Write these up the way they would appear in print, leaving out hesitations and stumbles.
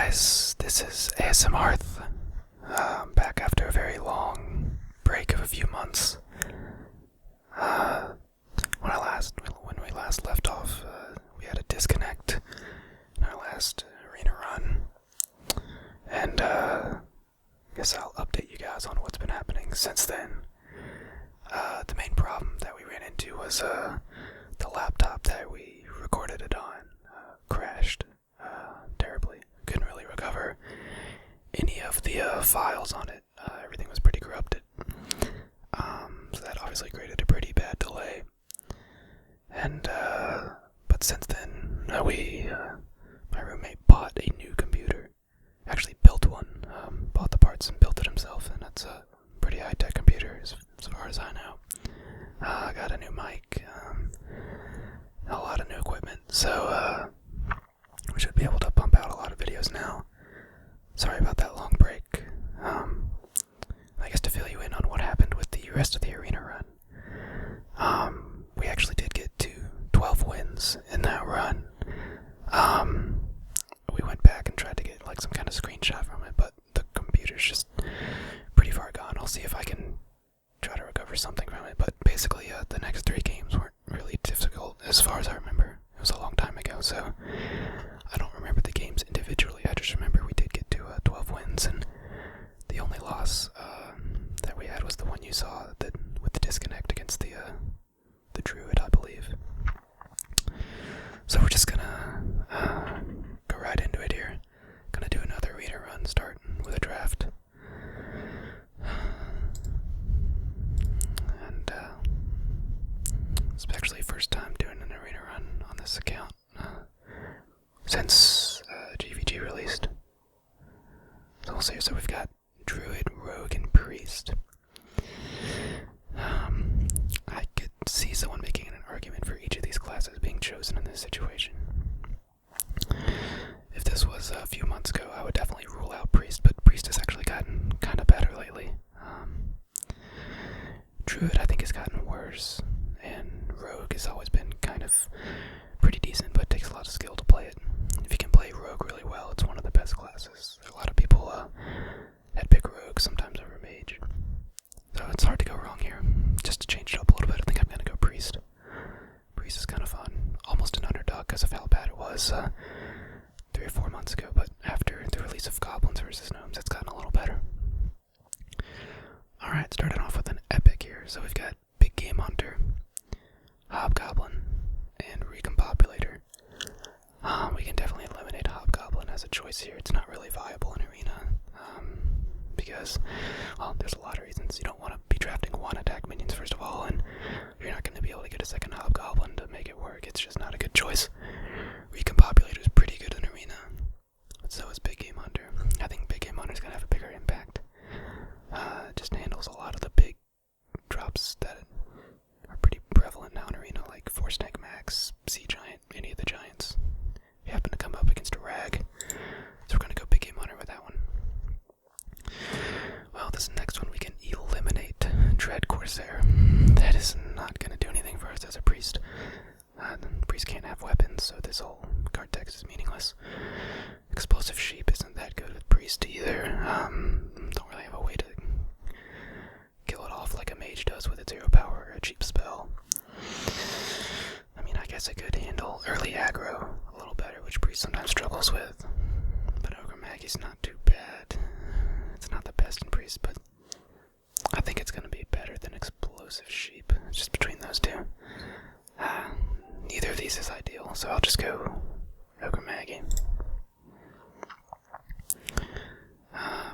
guys, this is ASMR. Back after a very long break of a few months. When we last left off, we had a disconnect in our last arena run, and I guess I'll update you guys on what's been happening since then. The main problem that we ran into was the laptop that we recorded it on crashed terribly. Couldn't really recover any of the files on it. Everything was pretty corrupted. So that obviously created a pretty bad delay. And but since then, my roommate bought a new computer. Actually built one. Bought the parts and built it himself, and it's a pretty high-tech computer as far as I know. I got a new mic, a lot of new equipment, so we should be able to pump out a lot of videos now. Sorry about that long break. I guess to fill you in on what happened with the rest of the arena run, we actually did get to 12 wins in that run. We went back and tried to get like some kind of screenshot from it, but the computer's just pretty far gone. I'll see if I can try to recover something from it, but basically the next 3 games weren't really difficult as far as I remember. It was a long time ago, so I don't remember the games individually. I just remember we did get to 12 wins, and the only loss that we had was the one you saw with the disconnect against the Druid, I believe. So we're just gonna go right into it here. Gonna do another arena run, starting with a draft. And it's actually first time doing an arena run on this account since GVG released. So we'll see. So we've got Druid, Rogue, and Priest. I could see someone making an argument for each of these classes being chosen in this situation. If this was a few months ago, I would definitely rule out Priest, but Priest has actually gotten kind of better lately. Druid, I think, has gotten worse, and Rogue has always been kind of pretty decent, but it takes a lot of skill to play it. If you can play Rogue really well, it's one of the best classes. A lot of people that pick Rogue sometimes over Mage. So it's hard to go wrong here. Just to change it up a little bit, I think I'm going to go Priest. Priest is kind of fun. Almost an underdog because of how bad it was 3 or 4 months ago, but after the release of Goblins vs. Gnomes, it's gotten a little better. Alright, starting off with an epic here. So we've got Big Game Hunter, Hobgoblin, and Recombobulator. We can definitely eliminate Hobgoblin as a choice here. It's not really viable in Arena, because, well, there's a lot of reasons. You don't want to be drafting 1 attack minions, first of all, and you're not going to be able to get a second Hobgoblin to make it work. It's just not a good choice. Recombobulator is pretty good in Arena, but so is Big Game Hunter. I think Big Game Hunter is going to have a bigger impact. Just handles a lot of the big drops that are pretty prevalent now in Arena, like Force Tank Max, Sea Giant, any of the Giants. You happen to come up against a Rag, so we're going to go Big Game Hunter with that one. Well, this next one we can eliminate Dread Corsair. That is not going to do anything for us as a Priest. The Priest can't have weapons, so this whole card text is meaningless. Explosive Sheep isn't that good with Priest either. Don't really have a way to kill it off like a Mage does with its hero power or a cheap spell. I mean, I guess I could handle early aggro a little better, which Priest sometimes struggles with. But Ogre Maggie's not too bad. It's not the best in Priest, but I think it's going to be better than Explosive Sheep. It's just between those two. Neither of these is ideal, so I'll just go Ogre Maggie.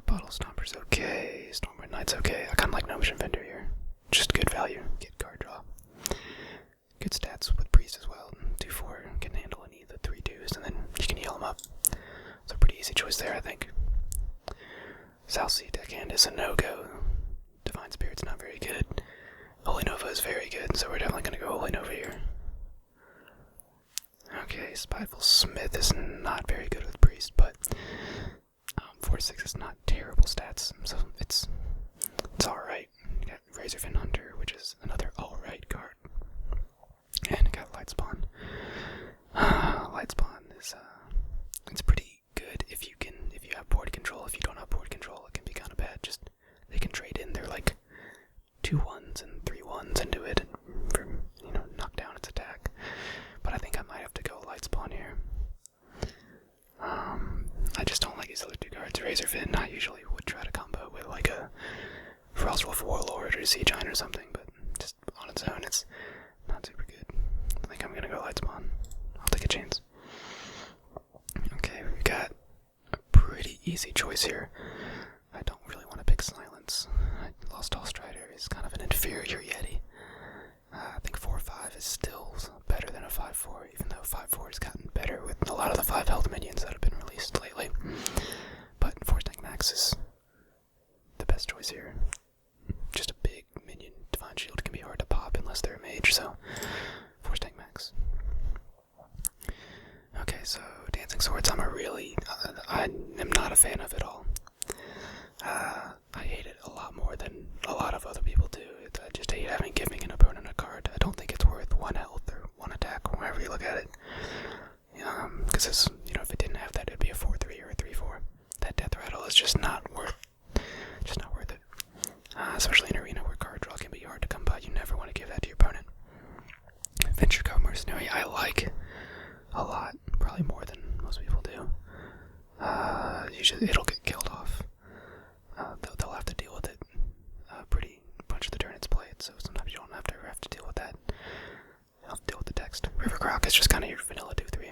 Bottle Stomper's okay. Stormwind Knight's okay. I kind of like Gnomish Vendor here. Just good value. Get card draw. Good stats with Priest as well. 2-4 can handle any of the 3-2s, and then you can heal them up. So pretty easy choice there, I think. South Sea Deckhand is a no-go. Divine Spirit's not very good. Holy Nova is very good, so we're definitely going to go Holy Nova here. Okay, Spiteful Smith is not very good with Priest, but 4-6 is not terrible stats, so it's alright. You got Razorfin Hunter, which is another alright card. And you got Lightspawn. Lightspawn is, it's pretty good if you can Razorfin, I usually would try to combo with like a Frostwolf Warlord or a Sea Giant or something, but just on its own, it's not super good. I think I'm gonna go Lightspawn. I'll take a chance. Okay, we've got a pretty easy choice here. I don't really want to pick Silence. Lost All Strider is kind of an inferior Yeti. I think 4-5 is still better than a 5-4, even though 5-4 has gotten better with a lot of the 5 health minions that have been released lately. But Force Tank Max is the best choice here. Just a big minion. Divine Shield can be hard to pop unless they're a mage, so Force Tank Max. Okay, so Dancing Swords, I am not a fan of it all. I hate it a lot more than a lot of other people do. I just hate giving an opponent a card. I don't think it's worth 1 health or 1 attack, or however you look at it. Because if it didn't have that, it'd be a 4-3 or a 3-4. That Death Rattle is just not worth it. Especially in Arena where card draw can be hard to come by. You never want to give that to your opponent. Venture Code Mercenary, I like a lot, probably more than most people do. Usually it'll get killed off. They'll have to deal with it pretty much of the turn it's played, so sometimes you don't have to deal with that. You'll have to deal with the text. River Croc is just kind of your vanilla 2-3.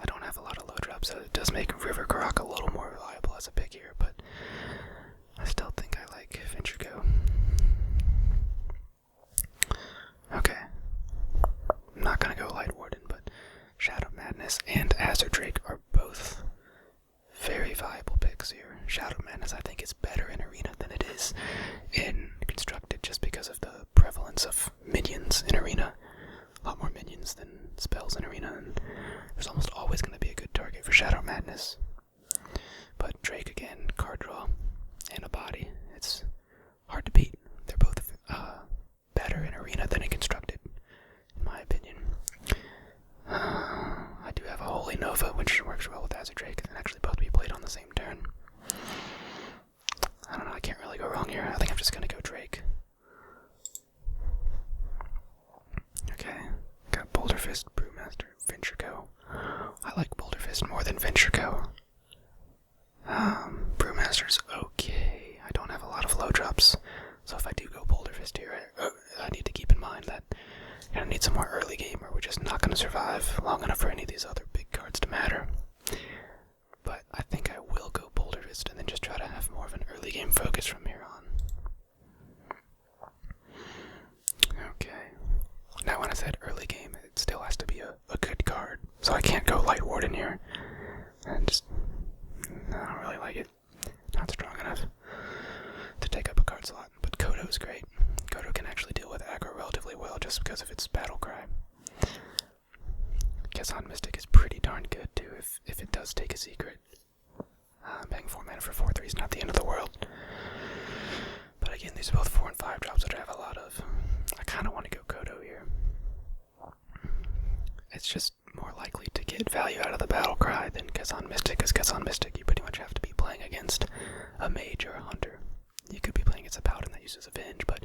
I don't have a lot of low drops, so it does make River Croc a little more viable as a pick here, but I still think I like Venture Go. Okay. I'm not gonna go Light Warden, but Shadow Madness and Azure Drake are both very viable picks here. Shadow Madness, I think, is better in Arena than it is in Constructed, just because of the prevalence of minions in Arena. A lot more minions than spells in Arena, and there's almost always going to be a good target for Shadow Madness. But Drake, again, card draw and a body. It's hard to beat. They're both better in Arena than in Constructed, in my opinion. I do have a Holy Nova, which works well with Azure Drake, and actually both be played on the same turn. I don't know, I can't really go wrong here. I think I'm just gonna go Drake. Okay, got Boulder Fist, Brewmaster, Venture Go. I like Boulder Fist more than Venture Go. Brewmaster's okay. I don't have a lot of low drops, so if I do go Boulder Fist here, I need to keep in mind that I'm gonna need some more early game, or we're just not gonna survive long enough for any of these other big cards to matter. But I think I will go Boulder Fist and then just try to have more of an early game focus from here on. Okay. Now when I said early game, it still has to be a good card. So I can't go Light Warden here. I don't really like it. Not strong enough to take up a card slot. But Kodo is great. Kodo can actually deal with aggro relatively well just because of its battle cry. Kesson Mystic is pretty darn good too if it does take a secret. Paying 4 mana for 4-3 is not the end of the world. But again, these are both 4 and 5 drops, which I have a lot of. I kind of want to go Kodo here. It's just more likely to get value out of the battle cry than Kesson Mystic, because Kesson Mystic you pretty much have to be playing against a mage or a hunter. You could be playing against a paladin that uses Avenge, but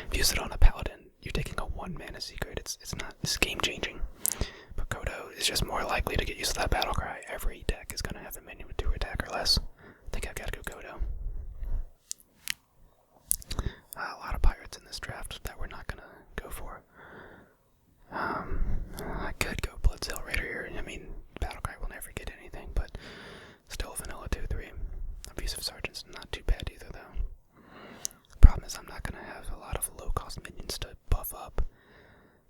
if you use it on a paladin, you're taking a 1 mana secret. It's game changing. But Kodo is just more likely to get used to that battle cry. Every deck is going to have a minion with 2 attack or less. I think I've got to go Kodo. A lot of pirates in this draft that we're not going to go for. I could go Bloodsail Raider here. I mean, Battlecry will never get anything, but still vanilla 2-3. Abusive Sergeant's not too bad either, though. Problem is I'm not going to have a lot of low-cost minions to buff up.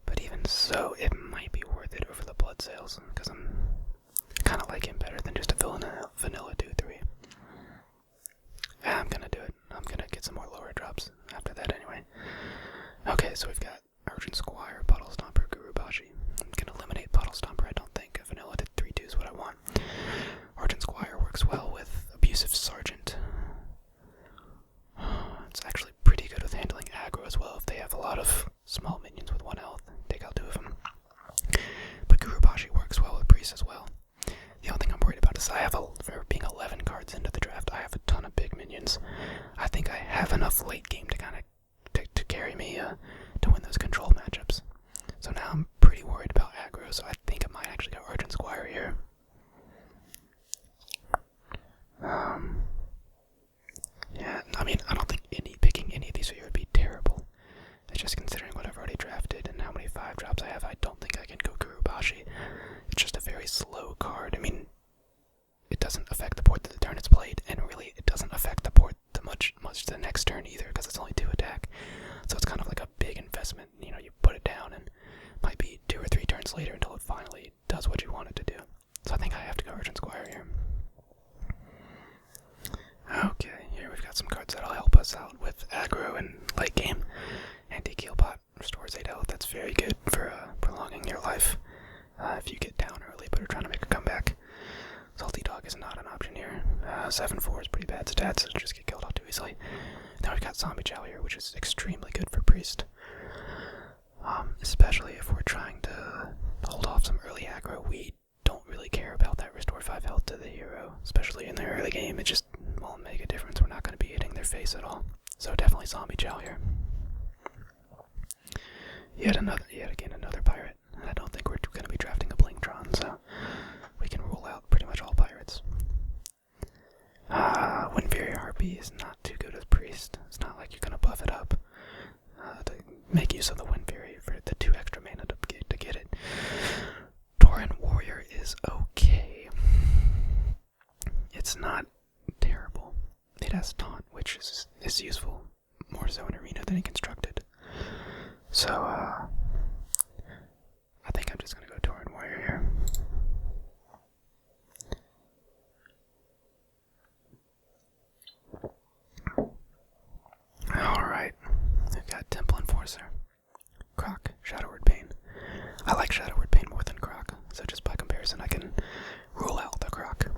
But even so, it might be worth it over the Bloodsails, because I kind of like him better than just a vanilla 2-3. Yeah, I'm going to do it. I'm going to get some more lower drops after that anyway. Okay, so we've got Urgent Squire, Bottle Stomper, Gurubashi. I'm going to eliminate Bottle Stomper, I don't think. A vanilla 3-2 is what I want. Urgent Squire works well with Abusive Sergeant. It's actually pretty good with handling aggro as well if they have a lot of small minions with 1 health. Take out 2 of them. But Gurubashi works well with Priest as well. The only thing I'm worried about is for being 11 cards into the draft, I have a ton of big minions. I think I have enough late game to kind of to carry me to win those control matchups. So now I'm pretty worried about aggro, so I think I might actually go Urgent Squire here. doesn't affect the port that the turn it's played, and really it doesn't affect the port much the next turn either, because it's only 2 attack. So it's kind of like a big investment. You know, you put it down and it might be 2 or 3 turns later until it finally does what you want it to do. So I think I have to go Urgent Squire here. Okay, here we've got some cards that'll help us out with aggro and late game. Anti-Keelbot restores 8 health. That's very good for prolonging your life if you get down early but are trying to make a comeback. Salty Dog is not an option here. 7-4 is pretty bad stats, so just get killed off too easily. Then we've got Zombie Chow here, which is extremely good for Priest. Especially if we're trying to hold off some early aggro. We don't really care about that restore 5 health to the hero, especially in the early game. It just won't make a difference. We're not going to be hitting their face at all. So definitely Zombie Chow here. Yet again another pirate. And I don't think we're going to be drafting a Blingtron, so we can rule out pretty much all pirates. Windfury Harpy is not too good as Priest. It's not like you're going to buff it up to make use of the Windfury for the 2 extra mana to get it. Tauren Warrior is okay. It's not terrible. It has Taunt, which is useful more so in Arena than in Constructed. So, I think I'm just going to go Tauren Warrior here. Alright, we've got Temple Enforcer, Croc, Shadowward Pain. I like Shadowward Pain more than Croc, so just by comparison I can rule out the Croc.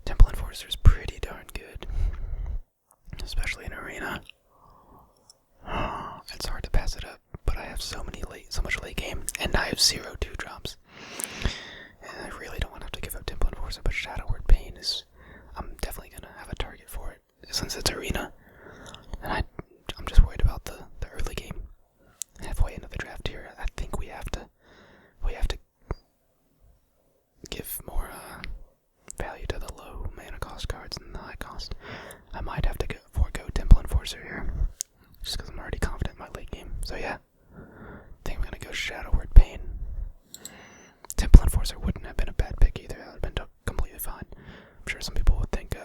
Temple Enforcer is pretty darn good, especially in Arena. It's hard to pass it up, but I have so much late game, and I have 0 2-drops. And I really don't want to have to give up Temple Enforcer, but Shadowward Pain I'm definitely going to have a target for it, since it's Arena. And I'm just worried about the early game. Halfway into the draft here, I think we have to give more value to the low mana cost cards than the high cost. I might have to forego Temple Enforcer here, just because I'm already confident in my late game. So yeah, I think I'm gonna go Shadowward Pain. Temple Enforcer wouldn't have been a bad pick either. That would have been completely fine. I'm sure some people would think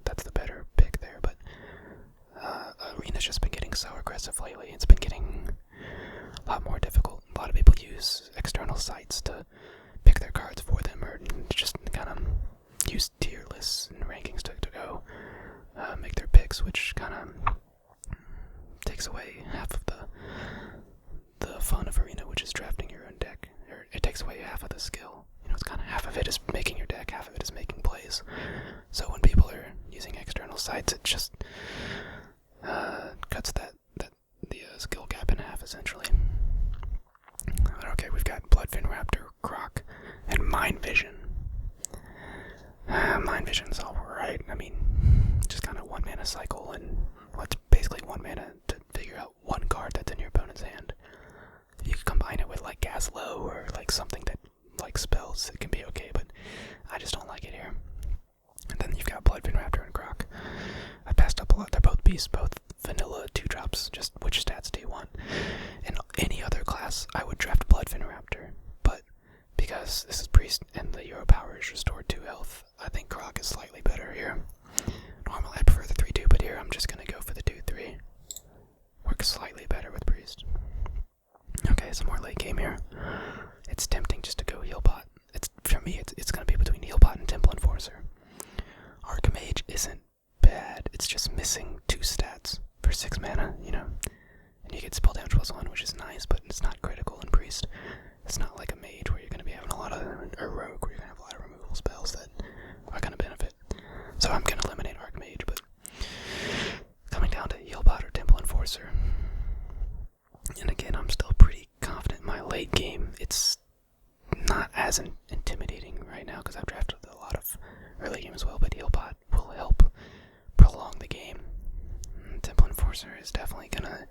that's the better pick there, but Arena's just been getting so aggressive lately. It's been getting a lot more difficult. A lot of people use external sites to pick their cards for them, or just kind of use tier lists and rankings to go make their picks, which kind of takes away half of the fun of Arena, which is drafting your own deck. Or it takes away half of the skill. You know, it's kind of half of it is making your deck, half of it is making plays. So when people are using external sites, it just cuts the skill gap in half, essentially. Okay, we've got Bloodfin Raptor, Croc, and Mind Vision. Mind Vision's alright. I mean, just kind of 1 mana cycle, and it's basically 1 mana to figure out 1 card that's in your opponent's hand. If you could combine it with like Gaslow or like something that like spells, it can be okay, but I just don't like it here. And then you've got Bloodfin Raptor and Croc. I passed up a lot. They're both beasts, both vanilla 2-drops, just which stats do you want? In any other class, I would draft Bloodfin Raptor, but because this is Priest and the Euro power is restored 2 health, I think Croc is slightly better here. Normally I prefer the 3-2, but here I'm just going to go for the 2-3. Works slightly better with Priest. Okay, some more late game here. It's tempting just to go Healbot. For me, it's going to be between Healbot and Temple Enforcer. Archmage isn't bad, it's just missing 2 stats for 6 mana, you know. And you get spell damage +1, which is nice, but it's not critical in Priest. It's not like a mage where you're going to be having a lot of, or rogue where you're going to have a lot of removal spells that are going to benefit. So I'm going to eliminate Archmage, but coming down to Healbot or Temple Enforcer. And again, I'm still pretty confident in my late game. It's not as intimidating right now because I've drafted a lot of early game as well, but Healbot will help prolong the game. Temple Enforcer is definitely gonna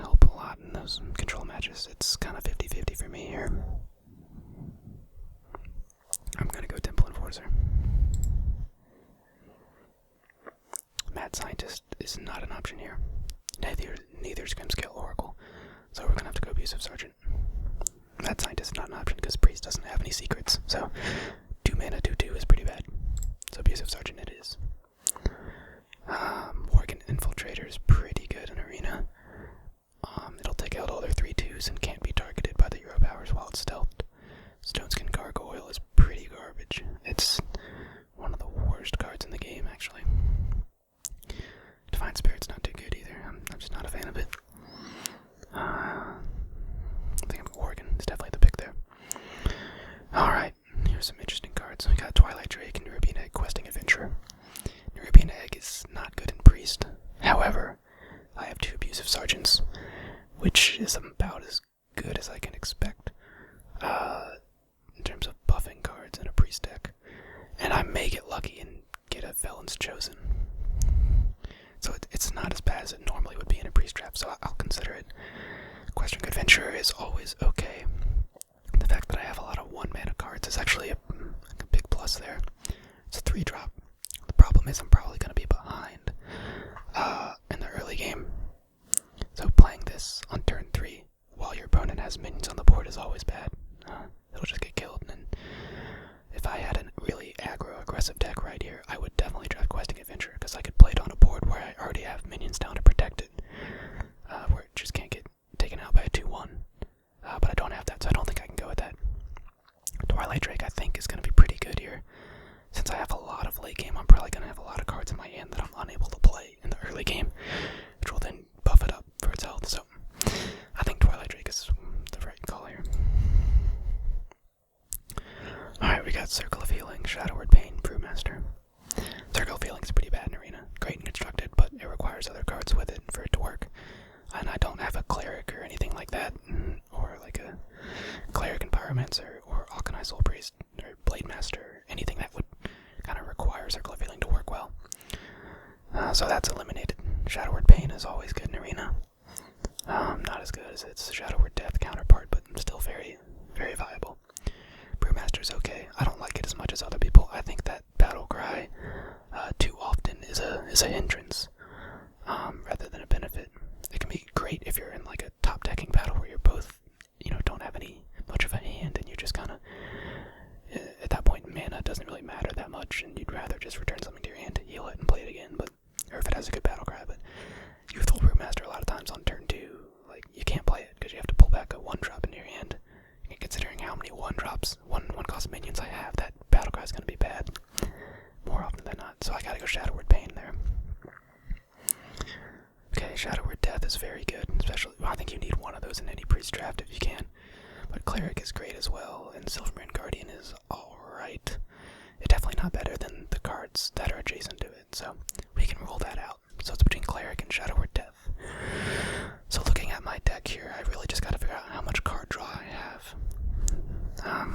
help a lot in those control matches. It's kind of 50-50 for me here. I'm gonna go Temple Enforcer. Mad Scientist is not an option here. Neither is Grimscale Oracle, so we're gonna have to go Abusive Sergeant. Mad Scientist is not an option because Priest doesn't have any secrets. So 2 mana 2/2 is pretty bad. So Abusive Sergeant it is. Worgen Infiltrator is pretty good in Arena. It'll take out all their 3/2s and can't be targeted by the Euro powers while it's stealthed. Stoneskin Gargoyle is pretty garbage. It's one of the worst cards in the game, actually. Divine Spirit's not too good either. I'm just not a fan of it. I think Worgen is definitely the pick there. Alright, here's some interesting cards. We got Twilight Drake and Nerubian Egg Questing Adventurer. Nerubian Egg is not good in Priest. However, I have 2 Abusive Sergeants, which is about as good as I can expect in terms of buffing cards in a Priest deck. And I may get lucky and get a Felon's Chosen. So it's not as bad as it normally would be in a Priest draft, so I'll consider it. Questing Adventurer is always okay. The fact that I have a lot of 1-mana cards is actually a big plus there. It's a 3-drop. The problem is I'm probably going to be behind in the early game. So playing this on turn 3 while your opponent has minions on the board is always bad. It'll just get killed. And if I had a really aggro-aggressive deck right here, I would definitely draft Questing Adventurer because I could play it on a board where I already have minions down to protect it, where it just can't get taken out by a 2/1. But I don't have that, so I don't think I can go with that. Twilight Drake, I think, is going to be pretty good here. Since I have a lot of late game, I'm probably going to have a lot of cards in my hand that I'm unable to play in the early game, which will then buff it up for its health. So I think Twilight Drake is the right call here. Alright, we got Circle of Healing, Shadow Word Pain, Brewmaster. Circle of Healing is pretty bad in Arena. Great and constructed, but it requires other cards with it for it to work. And I don't have a Cleric or anything like that, or like a Cleric and Pyromancer, or Alkanai Soul Priest, or Blade Master, anything that would kind of require Circle of Healing to work well. So that's eliminated. Shadow Word Pain is always good in Arena. Not as good as its Shadow Word Death counterpart, but still very, very viable. Brewmaster's okay. I don't like it as much as other people. I think that Battle Cry too often is a hindrance rather than a benefit. It can be great if you're in like a top decking battle where you're both, don't have much of a hand and you're just kind of, at that point mana doesn't really matter that much and you'd rather just return something to your hand to heal it and play it again, or if it has a good battle cry. But Youthful Brewmaster a lot of times on turn 2, like you can't play it because you have to pull back a 1-drop into your hand. And considering how many 1-drops, one cost minions I have, that battle cry is going to be bad more often than not. So I gotta go Shadow Word Pain there. Okay, Shadow Word Death is very good, especially, I think you need one of those in any Priest draft if you can. But Cleric is great as well, and Silvermoon Guardian is alright. It's definitely not better than the cards that are adjacent to it, so we can rule that out. So it's between Cleric and Shadow Word Death. So looking at my deck here, I really just gotta figure out how much card draw I have.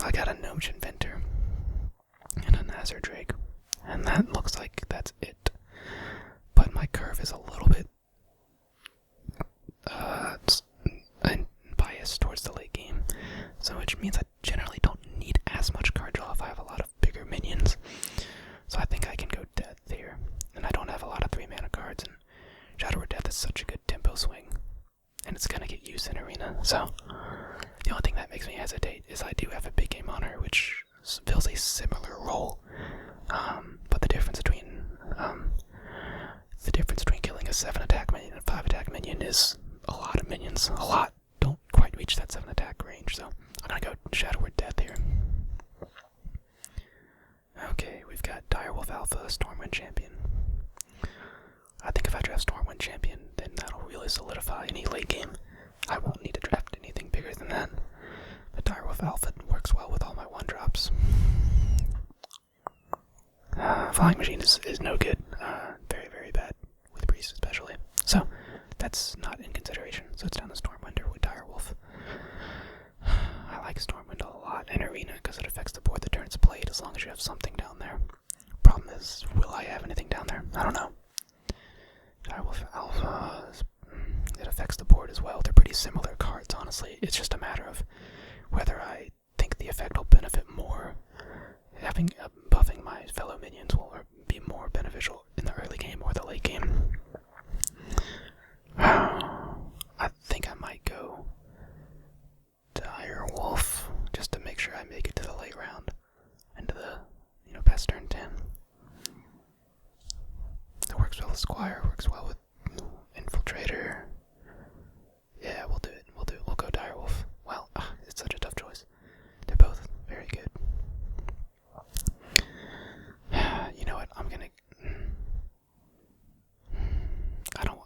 I got a Gnomish Inventor and a Nazar Drake, and that looks like that's it. But my curve is a little bit biased towards the late game, so which means I generally don't need as much card draw if I have a lot of bigger minions. So I think I can go Death here, and I don't have a lot of 3-mana cards, and Shadow Word Death is such a good tempo swing, and it's gonna get used in Arena. So the only thing that makes me hesitate is I do have a big game on her, which fills a similar role, but the difference between killing a 7-attack minion and a 5-attack minion is a lot of minions. A lot don't quite reach that 7-attack range, so I'm gonna go Shadow Word Death here. Okay, we've got Direwolf Alpha, Stormwind Champion. I think if I draft Stormwind Champion, then that'll really solidify any late game. I won't need to draft anything bigger than that. But Direwolf Alpha works well with all my 1-drops. Flying Machine is no good. Very, very bad. With Priest especially. So, that's not in consideration. So it's down to Stormwind or with Direwolf. I like Stormwind a lot in Arena because it affects the board the turn it's played as long as you have something down there. Problem is, will I have anything down there? I don't know. Direwolf Alpha, it affects the board as well. They're pretty similar cards, honestly. It's just a matter of whether I think the effect will benefit more. Having buffing my fellow minions will be more beneficial in the early game or the late game. I think I might go Direwolf. works well with Squire, works well with Infiltrator. Yeah, we'll do it. We'll go Direwolf. Well, it's such a tough choice. They're both very good. You know what?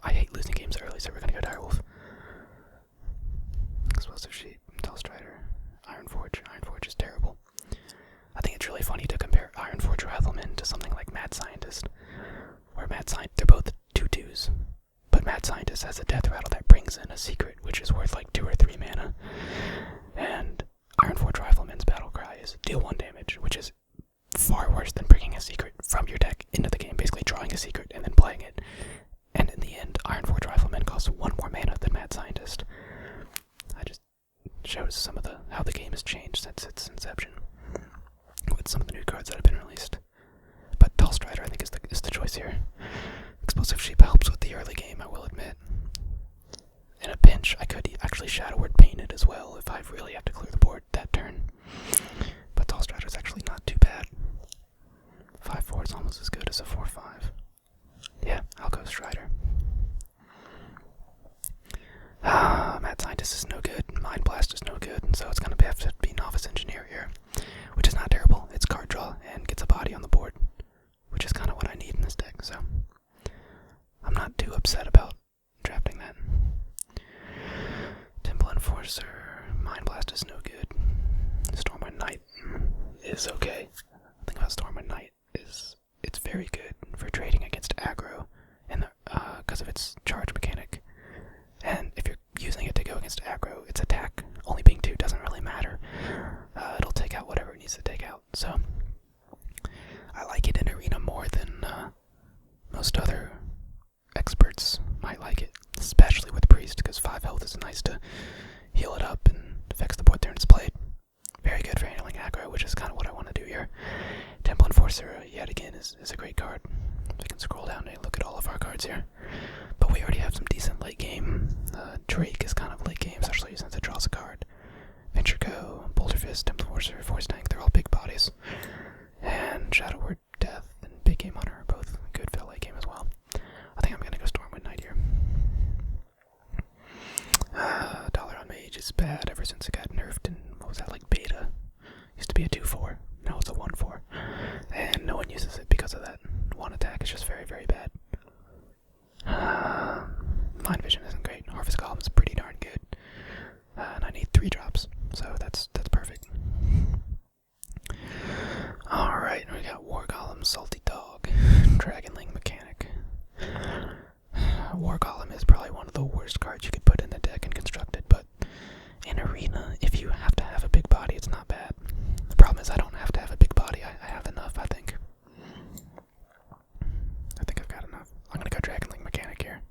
I hate losing games early, so we're gonna go Direwolf. Explosive Sheep, Telstrider, Ironforge. Ironforge is terrible. I think it's really funny to compare Ironforge Rifleman to something like Mad Scientist, where they're both 2/2s, but Mad Scientist has a death rattle that brings in a secret, which is worth like 2 or 3 mana, and Ironforge Rifleman's battle cry is deal 1 damage, which is far worse than bringing a secret from your deck into the game, basically drawing a secret and then playing it. And in the end, Ironforge Rifleman costs 1 more mana than Mad Scientist. I just shows some of how the game has changed since its inception, with some of the new cards that have been released. But Telstrider, I think, is the choice here. Explosive Sheep helps with the early game, I will admit. In a pinch, I could actually Shadow Word Paint it as well if I really have to clear the board that turn. But Telstrider is actually not too bad. 5/4 is almost as good as a 4/5. Yeah, I'll go Strider. Mad Scientist is no good, Mind Blast is no good, so it's gonna have to be Novice Engineer here, which is not terrible. It's card draw and gets a body on the board, which is kind of what I need in this deck, so I'm not too upset about drafting that. Temple Enforcer, Mind Blast is no good. Stormwind Knight is okay. The thing about Stormwind Knight is it's very good for trading against aggro, and because of its charge mechanic. And if you're using it to go against aggro, its attack only being 2 doesn't really matter. It'll take out whatever it needs to take out. So I like it in Arena more than most other experts might like it, especially with Priest, because 5 health is nice to heal it up and affects the board turn it's played. Very good for handling aggro, which is kind of what I want to do here. Temple Enforcer, yet again, is a great card. We can scroll down and look at all of our cards here. But we already have some decent late game. Drake is kind of late game, especially since it draws a card. Venture Co, Boulder Fist, Temple Enforcer, Force Tank, they're all big bodies. And Shadow Word Death and Big Game Hunter are both good for the late game as well. I think I'm going to go Stormwind Knight here. Dollar on Mage is bad ever since it got nerfed in, what was that, like beta? Used to be a 2/4, now it's a 1/4. And no one uses it because of that. One attack is just very, very bad. Mind Vision isn't great. Harvest Golem is pretty darn good. And I need 3 drops, so that's perfect. Alright, we got War Golem, Salty Dog, Dragonling Mechanic. War Golem is probably one of the worst cards you could put in the deck and construct it, but in Arena, if you have to have a big body, it's not bad. The problem is I don't have to have a big body. I have enough, I think. I think I've got enough. I'm gonna go Dragonling Mechanic here.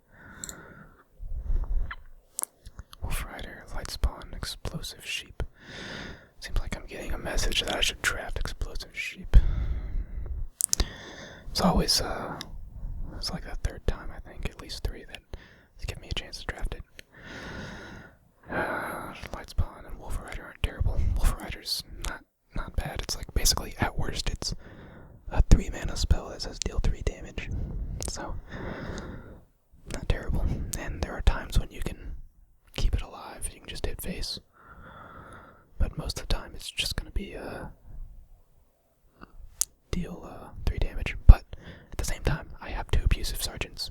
Wolf Rider, Light Spawn, Explosive Sheep. Seems like I'm getting a message that I should draft Explosive Sheep. It's always, it's like the 3rd time, I think, at least 3 that has given me a chance to draft it. Light Spawn and Wolf Rider aren't terrible. Wolf Rider's not bad. It's like basically, at worst, it's a 3 mana spell that says deal 3 damage. So, not terrible. And there are times when you can keep it alive. You can just hit face. But most of the time, it's just going to be deal 3 damage. But at the same time, I have 2 Abusive Sergeants.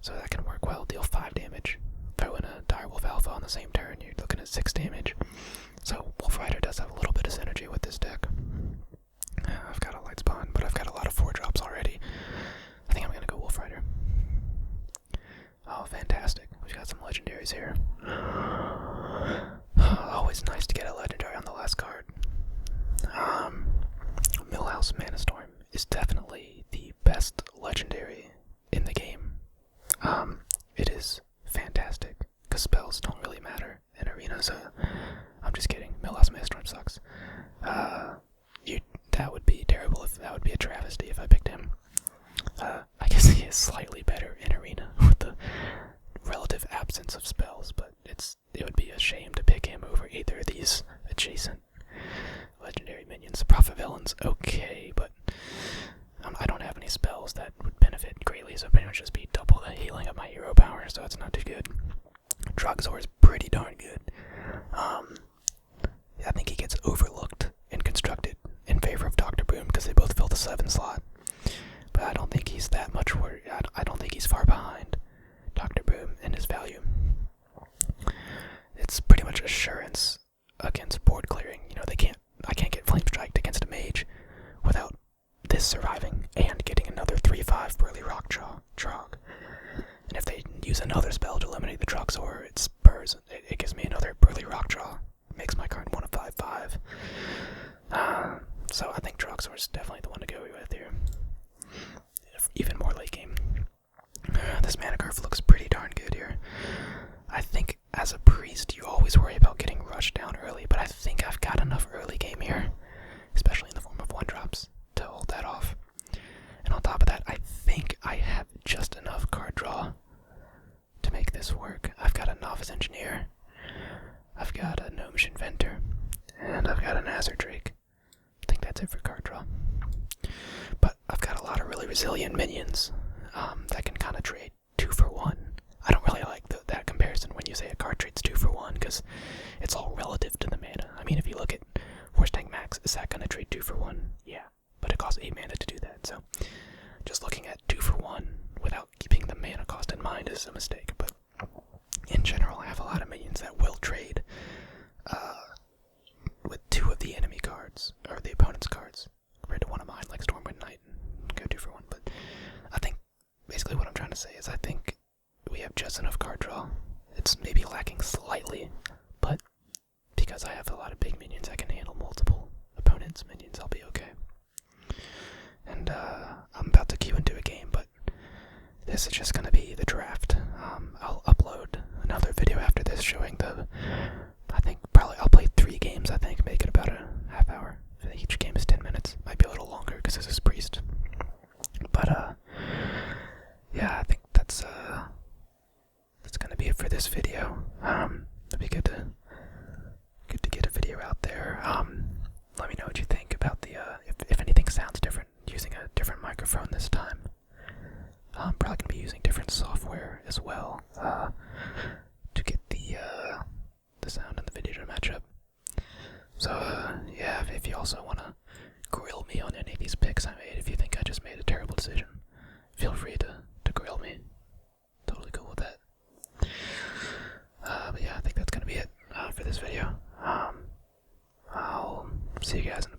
So that can work well. Deal 5 damage. Throw in a Direwolf Alpha on the same turn, you're looking at 6 damage. So Wolf Rider does have a little bit of synergy with this deck. I've got a Light Spawn, but I've got a lot of 4-drops already. I think I'm going to go Wolf Rider. Oh, fantastic. We've got some legendaries here. Always nice to get a legendary on the last card. Millhouse Manastorm is definitely the best legendary in the game. It is fantastic, because spells don't really matter in Arena, so I'm just kidding. Millhouse Manastorm sucks. That would be terrible, that would be a travesty if I picked him. I guess he is slightly better in Arena with the relative absence of spells, but it would be a shame to pick him over either of these adjacent legendary minions. Prophet Villain's okay, but I don't have any spells that would benefit greatly so pretty much just be double the healing of my hero power, so it's not too good. Troxor is pretty darn good. I think he gets overlooked and constructed in favor of Dr. Boom because they both fill the 7 slot. But I don't think he's that much worse. I don't think he's far behind Dr. Boom in his value. It's pretty much assurance against board clearing. You know, I can't get Flame Striked against a mage without this surviving and getting another 3/5 Burly Rock Trog. And if they use another spell to eliminate the Troxor, it spurs. It gives me another Burly Rock Draw. Makes my card 1 of 5/5. So I think Troxor is definitely the one to go with here. Even more late game. This mana curve looks pretty darn good here. I think as a priest, you always worry about getting rushed down early, but I think I've got enough early game here, especially in the form of 1-drops, to hold that off. And on top of that, I think I have just enough card draw to make this work. I've got a Novice Engineer, I've got a Gnomish Inventor, and I've got an Azure Drake. I think that's it for card draw. But I've got a lot of really resilient minions that can kind of trade 2 for 1. I don't really like that comparison when you say a card trades 2 for 1, because it's all relative to the mana. I mean, if you look at Horse Tank Max, is that going to trade 2 for 1? Yeah, but it costs 8 mana to do that, so just looking at 2 for 1 without keeping the mana cost in mind is a mistake. But in general, I have a lot of minions that will trade with 2 of the enemy cards, or the opponent's cards, compared to one of mine, like Stormwind Knight, and go 2 for 1. But I think, basically what I'm trying to say is I think we have just enough card draw. It's maybe lacking slightly, but because I have a lot of big minions, I can handle multiple opponents' minions, I'll be okay. And I'm about to queue into a game, but this is just going to be the draft. I'll upload another video after this showing I'll play 3 games, I think, make it about a half hour. I think each game is 10 minutes. Might be a little longer because this is Priest. But, yeah, I think that's going to be it for this video. It'd be good to get a video out there. Let me know what you think about the, if anything sounds different, using a different microphone this time. I'm probably going to be using different software as well, to get the sound and the video to match up. So, yeah, if you also want to grill me on any of these picks I made, if you think I just made a terrible decision, feel free to grill me. Totally cool with that. But yeah, I think that's going to be it for this video. I'll see you guys in a